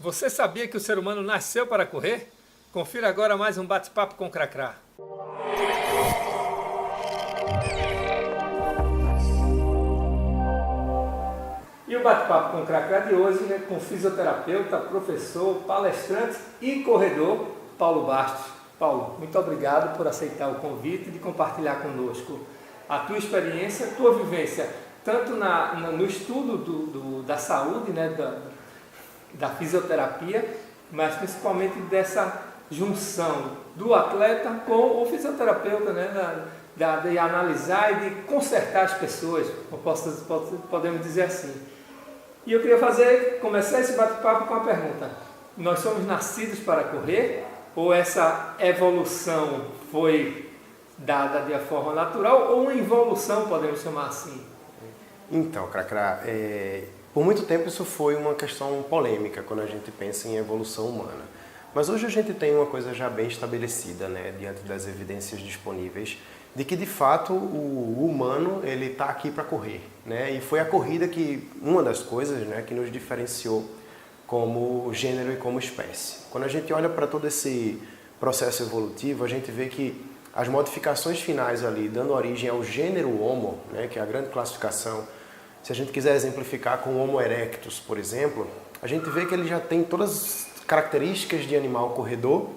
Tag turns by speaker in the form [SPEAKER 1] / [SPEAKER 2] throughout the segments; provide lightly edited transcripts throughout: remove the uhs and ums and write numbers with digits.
[SPEAKER 1] Você sabia que o ser humano nasceu para correr? Confira agora mais um bate-papo com o Cracrá. E o bate-papo com o Cracrá de hoje é com o fisioterapeuta, professor, palestrante e corredor Paulo Bastos. Paulo, muito obrigado por aceitar o convite e de compartilhar conosco a tua experiência, a tua vivência, tanto no estudo da saúde, né, da fisioterapia, mas principalmente dessa junção do atleta com o fisioterapeuta, né, de analisar e de consertar as pessoas, podemos dizer assim. E eu queria começar esse bate-papo com a pergunta: nós somos nascidos para correr ou essa evolução foi dada de forma natural ou uma involução, podemos chamar assim?
[SPEAKER 2] Então, Cracrá, por muito tempo isso foi uma questão polêmica quando a gente pensa em evolução humana. Mas hoje a gente tem uma coisa já bem estabelecida, né, diante das evidências disponíveis, de que de fato o humano ele está aqui para correr, né? E foi a corrida uma das coisas, né, que nos diferenciou como gênero e como espécie. Quando a gente olha para todo esse processo evolutivo, a gente vê que as modificações finais ali, dando origem ao gênero Homo, né, que é a grande classificação. Se a gente quiser exemplificar com o Homo erectus, por exemplo, a gente vê que ele já tem todas as características de animal corredor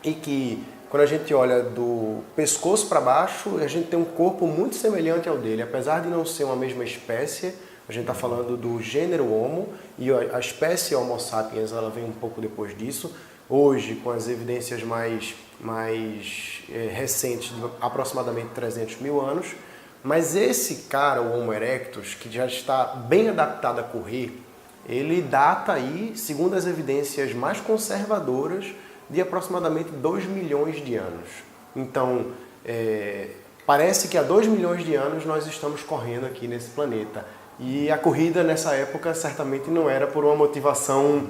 [SPEAKER 2] e que, quando a gente olha do pescoço para baixo, a gente tem um corpo muito semelhante ao dele. Apesar de não ser uma mesma espécie, a gente está falando do gênero Homo e a espécie Homo sapiens ela vem um pouco depois disso. Hoje, com as evidências mais recentes, de aproximadamente 300 mil anos, mas esse cara, o Homo erectus, que já está bem adaptado a correr, ele data aí, segundo as evidências mais conservadoras, de aproximadamente 2 milhões de anos. Então, parece que há 2 milhões de anos nós estamos correndo aqui nesse planeta. E a corrida nessa época certamente não era por uma motivação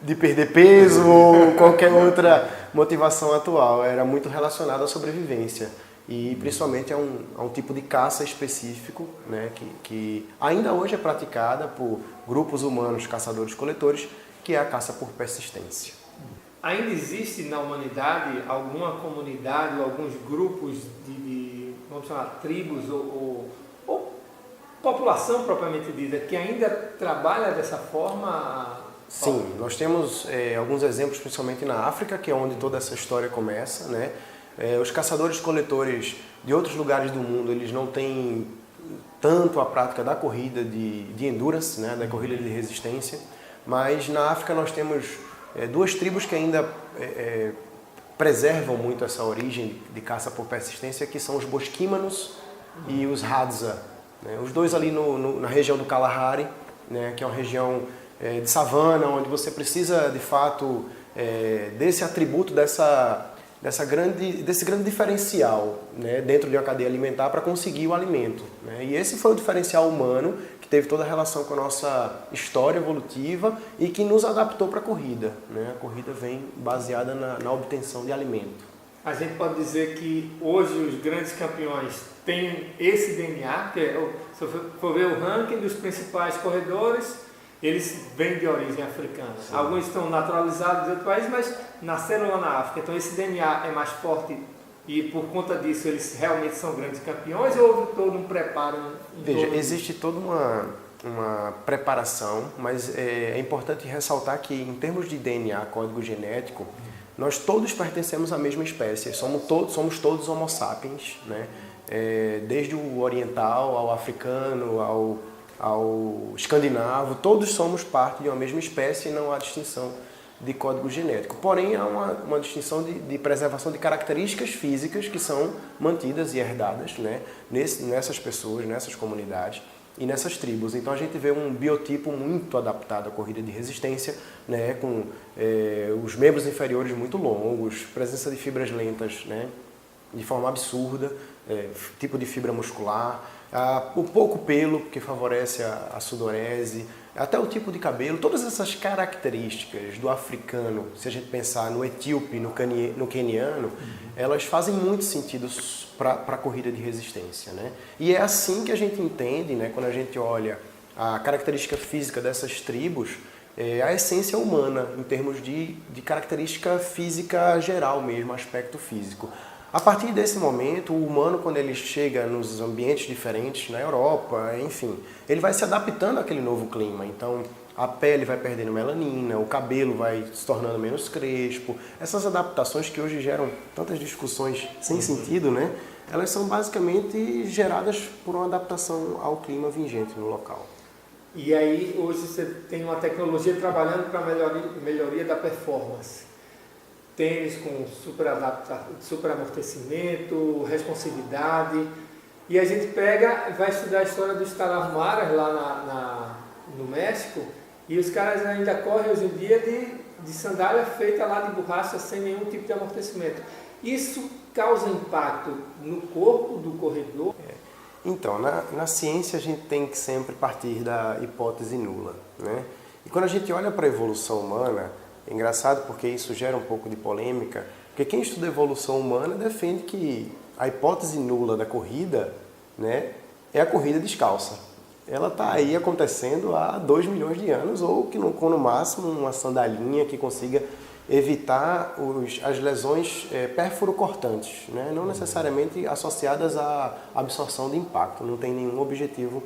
[SPEAKER 2] de perder peso ou qualquer outra motivação atual. Era muito relacionada à sobrevivência. E principalmente a um tipo de caça específico, né, que ainda hoje é praticada por grupos humanos caçadores-coletores, que é a caça por persistência.
[SPEAKER 1] Ainda existe na humanidade alguma comunidade ou alguns grupos vamos chamar, tribos ou população propriamente dita, que ainda trabalha dessa forma?
[SPEAKER 2] Sim, nós temos alguns exemplos, principalmente na África, que é onde toda essa história começa, né? Os caçadores-coletores de outros lugares do mundo, eles não têm tanto a prática da corrida de endurance, né, da corrida de resistência, mas na África nós temos duas tribos que ainda preservam muito essa origem de caça por persistência, que são os Bosquímanos e os Hadza, né? Os dois ali na região do Kalahari, né, que é uma região de savana, onde você precisa de fato desse atributo, desse grande diferencial, né, dentro de uma cadeia alimentar para conseguir o alimento, né? E esse foi o diferencial humano que teve toda a relação com a nossa história evolutiva e que nos adaptou para a corrida, né? A corrida vem baseada na obtenção de alimento.
[SPEAKER 1] A gente pode dizer que hoje os grandes campeões têm esse DNA, que se for ver o ranking dos principais corredores, eles vêm de origem africana. Sim. Alguns estão naturalizados de outro país, mas nasceram lá na África. Então esse DNA é mais forte e por conta disso eles realmente são grandes campeões ou houve todo um preparo?
[SPEAKER 2] Veja, existe toda uma preparação, mas é importante ressaltar que em termos de DNA, código genético, nós todos pertencemos à mesma espécie. Somos todos Homo sapiens, né? Desde o oriental ao africano, ao escandinavo, todos somos parte de uma mesma espécie e não há distinção de código genético. Porém, há uma distinção de preservação de características físicas que são mantidas e herdadas, né, nessas pessoas, nessas comunidades e nessas tribos. Então a gente vê um biotipo muito adaptado à corrida de resistência, né, com os membros inferiores muito longos, presença de fibras lentas, né, de forma absurda, tipo de fibra muscular, o pouco pelo, que favorece a sudorese, até o tipo de cabelo, todas essas características do africano, se a gente pensar no etíope, no queniano, elas fazem muito sentido para a corrida de resistência, né? E é assim que a gente entende, né, quando a gente olha a característica física dessas tribos, a essência humana, em termos de característica física geral mesmo, aspecto físico. A partir desse momento, o humano, quando ele chega nos ambientes diferentes, na Europa, enfim, ele vai se adaptando àquele novo clima. Então, a pele vai perdendo melanina, o cabelo vai se tornando menos crespo. Essas adaptações que hoje geram tantas discussões sem sentido, né? Elas são basicamente geradas por uma adaptação ao clima vigente no local.
[SPEAKER 1] E aí, hoje você tem uma tecnologia trabalhando para a melhoria da performance. Tênis com super amortecimento, responsividade. E a gente vai estudar a história dos Tarahumara lá no México, e os caras ainda correm hoje em dia de sandália feita lá de borracha sem nenhum tipo de amortecimento. Isso causa impacto no corpo do corredor?
[SPEAKER 2] Então, na ciência a gente tem que sempre partir da hipótese nula, né? E quando a gente olha para a evolução humana, é engraçado porque isso gera um pouco de polêmica, porque quem estuda evolução humana defende que a hipótese nula da corrida, né, é a corrida descalça. Ela está aí acontecendo há 2 milhões de anos, ou que no máximo uma sandalinha que consiga evitar as lesões pérfuro-cortantes, né? Não necessariamente associadas à absorção de impacto, não tem nenhum objetivo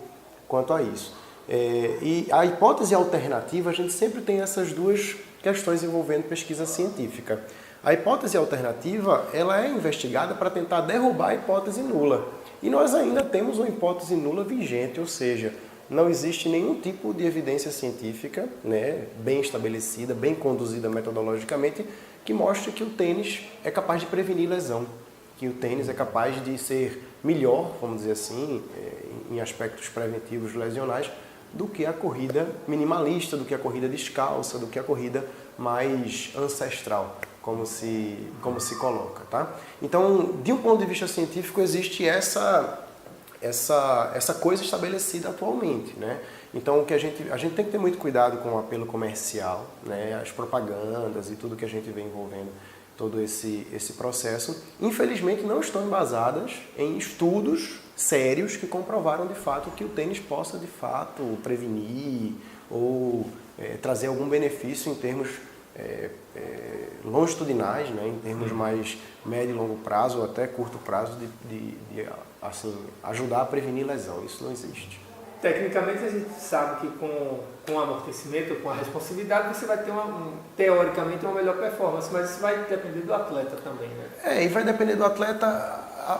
[SPEAKER 2] quanto a isso. E a hipótese alternativa, a gente sempre tem essas duas questões envolvendo pesquisa científica. A hipótese alternativa, ela é investigada para tentar derrubar a hipótese nula. E nós ainda temos uma hipótese nula vigente, ou seja, não existe nenhum tipo de evidência científica, né, bem estabelecida, bem conduzida metodologicamente, que mostre que o tênis é capaz de prevenir lesão, que o tênis é capaz de ser melhor, vamos dizer assim, em aspectos preventivos lesionais, do que a corrida minimalista, do que a corrida descalça, do que a corrida mais ancestral, como se coloca, tá? Então, de um ponto de vista científico, existe essa coisa estabelecida atualmente, né? Então, o que a gente tem que ter muito cuidado com o apelo comercial, né? As propagandas e tudo que a gente vem envolvendo, todo esse processo, infelizmente não estão embasadas em estudos sérios que comprovaram de fato que o tênis possa de fato prevenir ou trazer algum benefício em termos longitudinais, né? Em termos mais médio e longo prazo ou até curto prazo de assim, ajudar a prevenir lesão. Isso não existe.
[SPEAKER 1] Tecnicamente a gente sabe que com amortecimento, com a responsividade, você vai ter teoricamente uma melhor performance, mas isso vai depender do atleta também, né?
[SPEAKER 2] E vai depender do atleta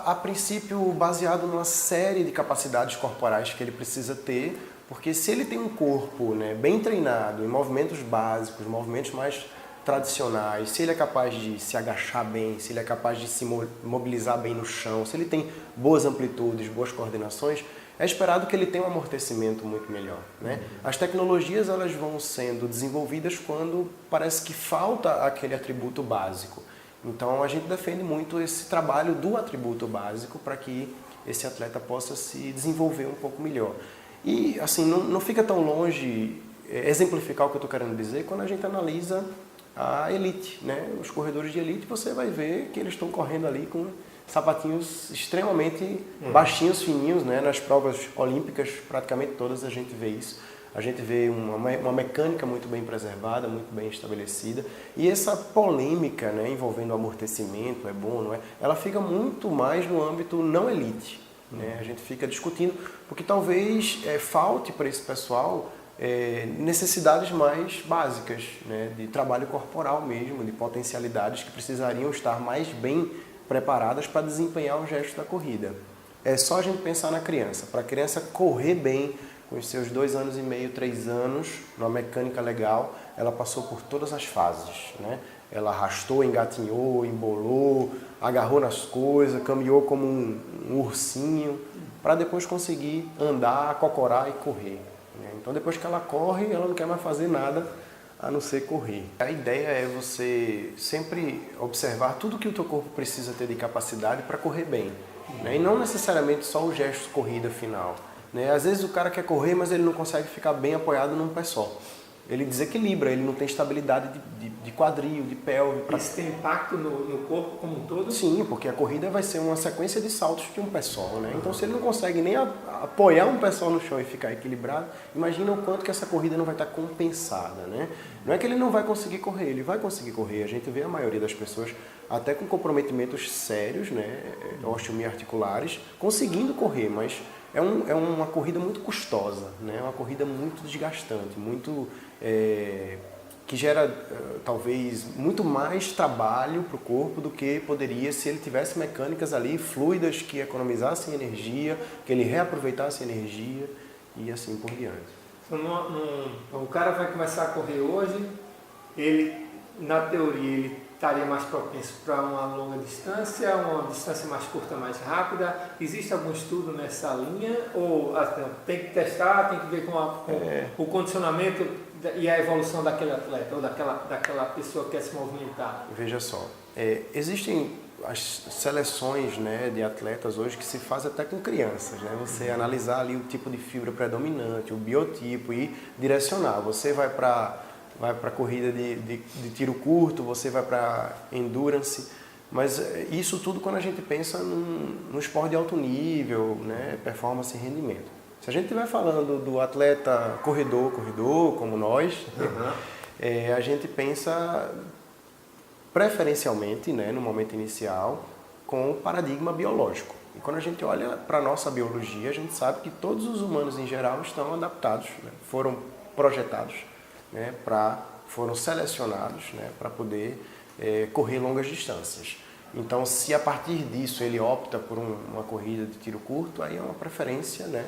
[SPEAKER 2] a princípio baseado numa série de capacidades corporais que ele precisa ter, porque se ele tem um corpo, né, bem treinado em movimentos básicos, movimentos mais tradicionais, se ele é capaz de se agachar bem, se ele é capaz de se mobilizar bem no chão, se ele tem boas amplitudes, boas coordenações, é esperado que ele tenha um amortecimento muito melhor, né? As tecnologias elas vão sendo desenvolvidas quando parece que falta aquele atributo básico. Então a gente defende muito esse trabalho do atributo básico para que esse atleta possa se desenvolver um pouco melhor. E assim, não fica tão longe exemplificar o que eu estou querendo dizer quando a gente analisa a elite, né? Os corredores de elite, você vai ver que eles estão correndo ali com sapatinhos extremamente baixinhos, fininhos, né? Nas provas olímpicas, praticamente todas a gente vê isso. A gente vê uma mecânica muito bem preservada, muito bem estabelecida. E essa polêmica, né, envolvendo o amortecimento, é bom, não é? Ela fica muito mais no âmbito não elite, né? A gente fica discutindo, porque talvez falte para esse pessoal necessidades mais básicas, né, de trabalho corporal mesmo, de potencialidades que precisariam estar mais bem preparadas para desempenhar o gesto da corrida. É só a gente pensar na criança. Para a criança correr bem, com os seus 2 anos e meio, 3 anos, numa mecânica legal, ela passou por todas as fases, né? Ela arrastou, engatinhou, embolou, agarrou nas coisas, caminhou como um ursinho, para depois conseguir andar, cocorar e correr, né? Então, depois que ela corre, ela não quer mais fazer nada a não ser correr. A ideia é você sempre observar tudo que o teu corpo precisa ter de capacidade para correr bem, né? E não necessariamente só o gesto corrida final, né? Às vezes o cara quer correr, mas ele não consegue ficar bem apoiado num pé só. ele desequilibra, ele não tem estabilidade de quadril, de pelve.
[SPEAKER 1] Isso tem impacto no corpo como um todo?
[SPEAKER 2] Sim, porque a corrida vai ser uma sequência de saltos de um pé só, né? Então, se ele não consegue nem apoiar um pé só no chão e ficar equilibrado, imagina o quanto que essa corrida não vai estar compensada, né? Não é que ele não vai conseguir correr, ele vai conseguir correr. A gente vê a maioria das pessoas, até com comprometimentos sérios, né, osteomiarticulares, conseguindo correr, mas é uma corrida muito custosa, né? É uma corrida muito desgastante, muito... que gera talvez muito mais trabalho para o corpo do que poderia se ele tivesse mecânicas ali fluidas que economizassem energia, que ele reaproveitasse energia e assim por diante.
[SPEAKER 1] Então, o cara vai começar a correr hoje, ele, na teoria, ele estaria mais propenso para uma longa distância, uma distância mais curta, mais rápida. Existe algum estudo nessa linha? Ou tem que testar, tem que ver com o condicionamento e a evolução daquele atleta ou daquela pessoa que quer se movimentar?
[SPEAKER 2] Veja só, existem as seleções, né, de atletas hoje que se faz até com crianças, né? Você analisar ali o tipo de fibra predominante, o biotipo e direcionar. Você vai para corrida de tiro curto, você vai para endurance, mas isso tudo quando a gente pensa no esporte de alto nível, né, performance e rendimento. Se a gente estiver falando do atleta corredor, como nós, a gente pensa preferencialmente, né, no momento inicial, com o paradigma biológico. E quando a gente olha para a nossa biologia, a gente sabe que todos os humanos em geral estão adaptados, né, foram projetados, né, foram selecionados, né, para poder correr longas distâncias. Então, se a partir disso ele opta por uma corrida de tiro curto, aí é uma preferência, né,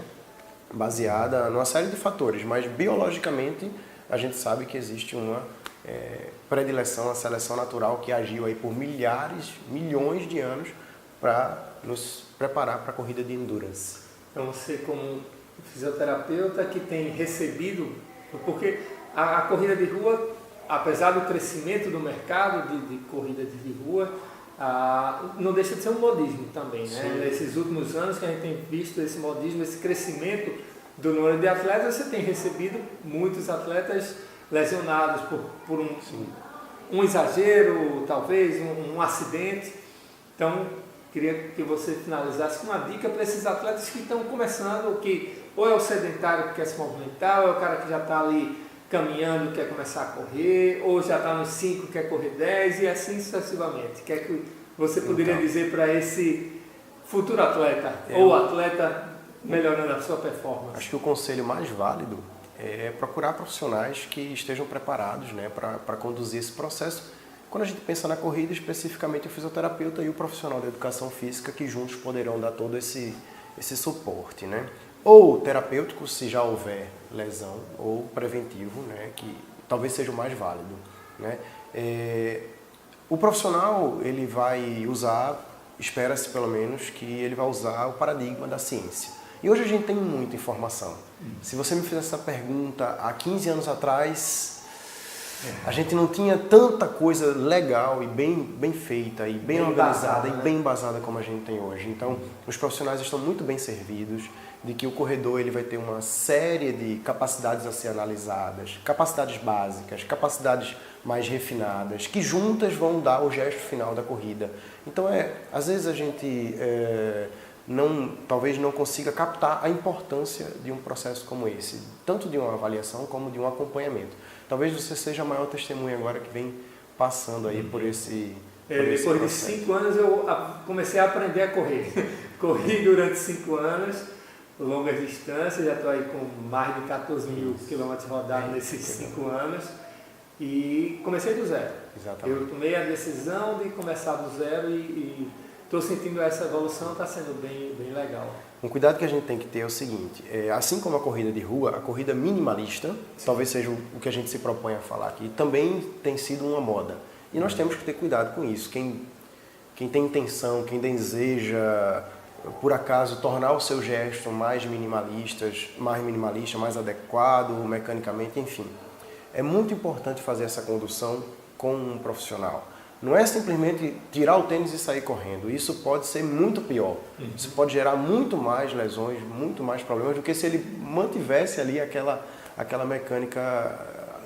[SPEAKER 2] baseada numa série de fatores, mas biologicamente a gente sabe que existe uma predileção, a seleção natural que agiu aí por milhões de anos para nos preparar para a corrida de endurance.
[SPEAKER 1] Então, você como fisioterapeuta que tem recebido, porque a corrida de rua, apesar do crescimento do mercado de corrida de rua, não deixa de ser um modismo também, né? Nesses últimos anos que a gente tem visto esse modismo, esse crescimento do número de atletas, você tem recebido muitos atletas lesionados por um exagero, talvez, um acidente. Então, queria que você finalizasse com uma dica para esses atletas que estão começando, que ou é o sedentário que quer se movimentar, ou é o cara que já está ali caminhando, quer começar a correr, ou já está nos 5, quer correr 10 e assim sucessivamente. O que é que você poderia dizer para esse futuro atleta ou atleta melhorando a sua performance?
[SPEAKER 2] Acho que o conselho mais válido é procurar profissionais que estejam preparados, né, para conduzir esse processo. Quando a gente pensa na corrida, especificamente o fisioterapeuta e o profissional da educação física, que juntos poderão dar todo esse suporte, né? Ou terapêutico, se já houver lesão, ou preventivo, né, que talvez seja o mais válido, né? O profissional, ele vai usar, espera-se pelo menos, que ele vai usar o paradigma da ciência. E hoje a gente tem muita informação. Se você me fizesse essa pergunta há 15 anos atrás, a gente não tinha tanta coisa legal e bem feita, e bem organizada,
[SPEAKER 1] embasada,
[SPEAKER 2] e bem embasada como a gente tem hoje. Então, os profissionais estão muito bem servidos de que o corredor ele vai ter uma série de capacidades a ser analisadas, capacidades básicas, capacidades mais refinadas, que juntas vão dar o gesto final da corrida. Então, às vezes a gente talvez não consiga captar a importância de um processo como esse, tanto de uma avaliação como de um acompanhamento. Talvez você seja a maior testemunha agora que vem passando aí por esse
[SPEAKER 1] depois de 5 anos eu comecei a aprender a correr. Corri durante 5 anos, longas distâncias, já estou aí com mais de 14 mil quilômetros rodados nesses 5 anos e comecei do zero.
[SPEAKER 2] Exatamente.
[SPEAKER 1] Eu tomei a decisão de começar do zero e estou sentindo essa evolução, está sendo bem legal.
[SPEAKER 2] Um cuidado que a gente tem que ter é o seguinte, assim como a corrida de rua, a corrida minimalista, talvez seja o que a gente se propõe a falar aqui, também tem sido uma moda. E nós temos que ter cuidado com isso. Quem tem intenção, quem deseja, por acaso, tornar o seu gesto mais minimalista, mais adequado mecanicamente, enfim. É muito importante fazer essa condução com um profissional. Não é simplesmente tirar o tênis e sair correndo. Isso pode ser muito pior. Isso pode gerar muito mais lesões, muito mais problemas do que se ele mantivesse ali aquela mecânica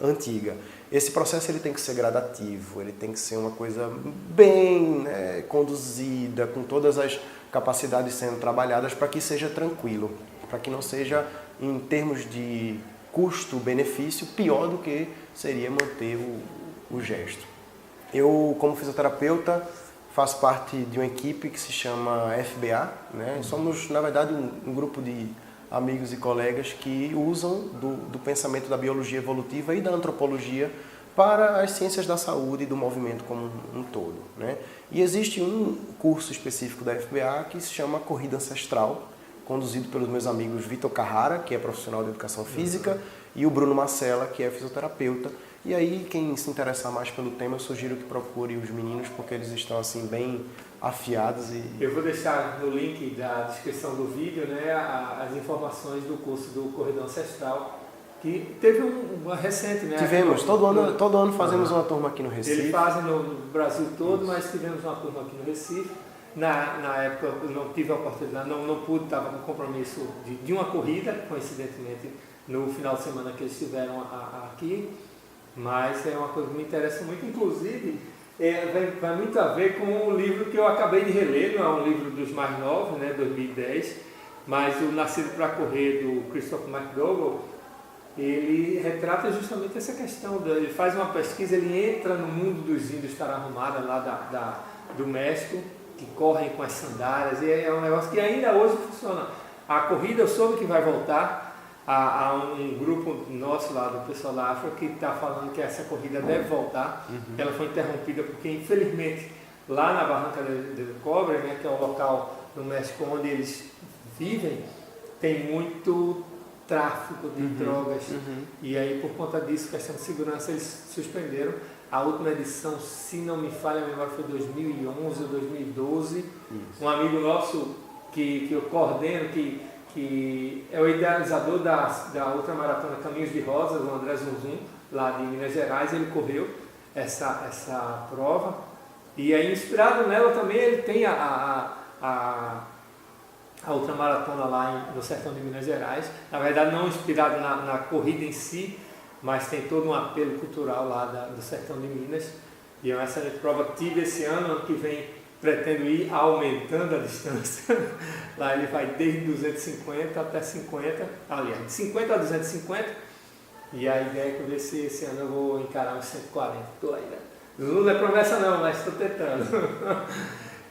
[SPEAKER 2] antiga. Esse processo ele tem que ser gradativo, ele tem que ser uma coisa bem conduzida, com todas as capacidades sendo trabalhadas para que seja tranquilo, para que não seja, em termos de custo-benefício, pior do que seria manter o gesto. Eu, como fisioterapeuta, faço parte de uma equipe que se chama FBA, né? Somos, na verdade, um grupo de amigos e colegas que usam do pensamento da biologia evolutiva e da antropologia para as ciências da saúde e do movimento como um todo, né? E existe um curso específico da FBA que se chama Corrida Ancestral, conduzido pelos meus amigos Vitor Carrara, que é profissional de educação física, e o Bruno Marcella, que é fisioterapeuta. E aí, quem se interessar mais pelo tema, eu sugiro que procure os meninos, porque eles estão assim bem afiados.
[SPEAKER 1] Eu vou deixar no link da descrição do vídeo, né, as informações do curso do Corredor Ancestral, que teve uma recente, né?
[SPEAKER 2] Tivemos, todo ano fazemos uma turma aqui no Recife.
[SPEAKER 1] Eles fazem no Brasil todo, mas tivemos uma turma aqui no Recife. Na época eu não tive a oportunidade, não pude, estava com compromisso de uma corrida, coincidentemente, no final de semana que eles estiveram aqui. Mas é uma coisa que me interessa muito, inclusive vai muito a ver com o livro que eu acabei de reler, não é um livro dos mais novos, né, 2010, mas o Nascido para Correr, do Christopher McDougall. Ele retrata justamente essa questão, ele faz uma pesquisa, ele entra no mundo dos índios Tarahumara, lá do México, que correm com as sandálias, e é um negócio que ainda hoje funciona. A corrida eu soube que vai voltar. Há um grupo nosso lá, do pessoal da África, que está falando que essa corrida deve voltar. Ela foi interrompida porque, infelizmente, lá na Barranca del Cobre, né, que é o local no México onde eles vivem, tem muito tráfico de drogas. E aí, por conta disso, questão de segurança, eles suspenderam. A última edição, se não me falha a memória, foi 2011 ou 2012. Isso. Um amigo nosso que eu coordeno, que é o idealizador da ultramaratona Caminhos de Rosas, o André Zunzum, lá de Minas Gerais, ele correu essa prova. E aí, inspirado nela também, ele tem a ultramaratona lá no sertão de Minas Gerais. Na verdade, não inspirado na corrida em si, mas tem todo um apelo cultural lá do sertão de Minas. E é uma excelente prova. Tive esse ano que vem pretendo ir aumentando a distância. Lá ele vai desde 250 até 50, aliás, de 50 a 250. E a ideia é que eu ver se esse ano eu vou encarar uns 140. Estou aí, né? Não é promessa não, mas estou tentando.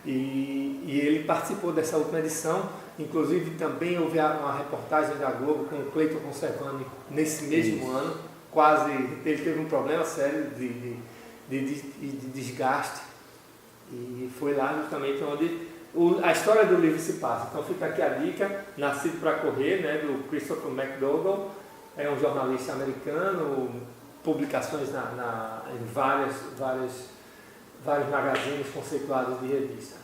[SPEAKER 1] E ele participou dessa última edição. Inclusive também houve uma reportagem da Globo com o Cleiton Conservani nesse mesmo ano. Quase, ele teve um problema sério de desgaste. E foi lá justamente onde a história do livro se passa. Então fica aqui a dica, Nascido para Correr, né, do Christopher McDougall. É um jornalista americano, publicações em vários magazines conceituados de revista,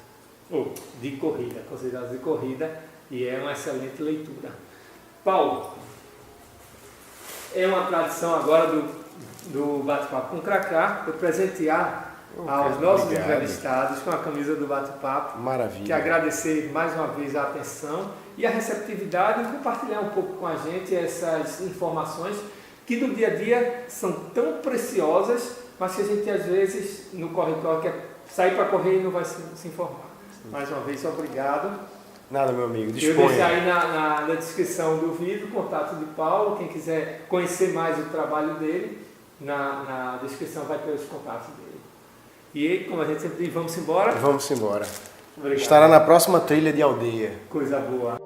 [SPEAKER 1] ou de corrida, considerados de corrida, e é uma excelente leitura. Paulo, é uma tradição agora do Bate-Papo com Cracá, eu presentear aos nossos entrevistados com a camisa do Bate-Papo.
[SPEAKER 2] Maravilha.
[SPEAKER 1] Que agradecer mais uma vez a atenção e a receptividade e compartilhar um pouco com a gente essas informações que do dia a dia são tão preciosas, mas que a gente às vezes no corre-corre quer sair para correr e não vai se informar. Sim. Mais uma vez, obrigado.
[SPEAKER 2] Nada, meu amigo, disponha.
[SPEAKER 1] Eu deixei aí na descrição do vídeo o contato de Paulo, quem quiser conhecer mais o trabalho dele, na descrição vai ter os contatos dele. E, como a gente sempre diz, vamos embora?
[SPEAKER 2] Vamos embora.
[SPEAKER 1] Obrigado.
[SPEAKER 2] Estará na próxima trilha de aldeia.
[SPEAKER 1] Coisa boa.